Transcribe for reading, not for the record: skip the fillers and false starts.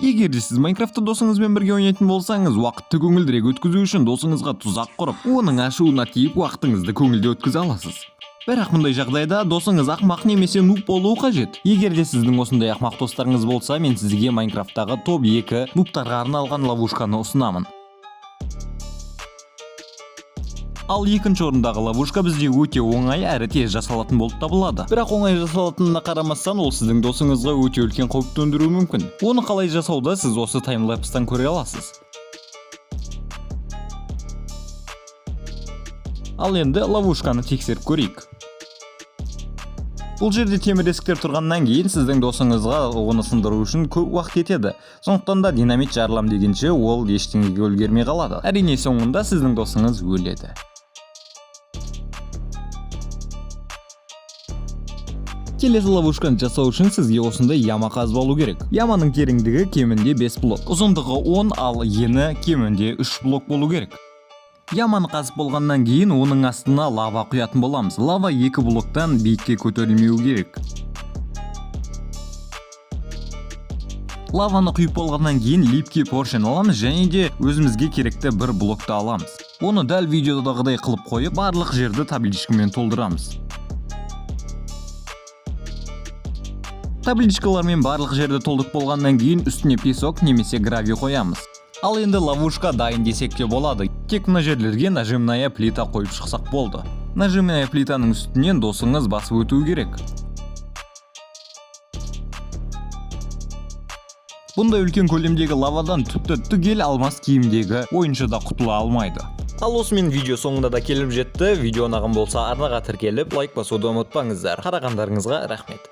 Егер де сіз Майнкрафтта досыңызбен бірге ойнайтын болсаңыз, уақытты көңілдірек өткізу үшін досыңызға тұзақ құрып, оның ашуына тиіп уақытыңызды көңілді өткізе аласыз. Бірақ мұндай жағдайда досыңыз ақмақ немесе нуб болуы қажет. Егер де сіздің осындай ақмақ достарыңыз болса, мен сізге Майнкрафттағы топ 2 нубтарға арналған ловушканы ұсынамын. Ал екінші орындағы ловушка бізде өте оңай әрі тез жасалатын болып табылады. Бірақ оңай жасалатынына қарамастан, ол сіздің досыңызға өте үлкен қауіп төндіруі мүмкін. Оны қалай жасауда сіз осы таймлапстан көре аласыз. Ал енді ловушканы тексеріп көрейік. Бұл жерде темір есіктер тұрғаннан кейін сіздің досыңызға оны сындыру үшін көп уақыт етеді. Сондықтан да динамит жарылам дегенше ол ештеңеге үлгермей қалады. Әрине соңында сіздің досыңыз өледі. Келесі ловушканы жасау үшін сізге осындай яма қазып алу керек. Яманың тереңдігі кемінде 5 блок, ұзындығы 10, ал ені кемінде 3 блок болу керек. Яманы қазып болғаннан кейін оның астына лава құятын боламыз. Лава 2 блоктан биікке көтерілмеу керек. Лаваны құйып болғаннан кейін липкий поршен аламыз және де өзімізге керекті бір блокты аламыз. Оны дәл видеодағыдай қылып қойып, барлық жерді табличкамен толтырамыз. Табличкалармен барлық жерді толдырып болғаннан кейін үстіне песок немесе гравий қоямыз. Ал енді ловушка дайын десек те болады. Тек мына жерлерге нажимная плита қойып шықсақ болды. Нажимная плитаның үстінен досыңыз басып өтуі керек. Бұндай үлкен көлемдегі лавадан тіпті түгел алмас киімдегі ойыншы да құтыла алмайды. Ал осымен видео соңында да келіп жетті. Видео ұнаған болса арнаға тіркеліп лайк басуды ұмытпаңыздар. Қарағандарыңызға рахмет.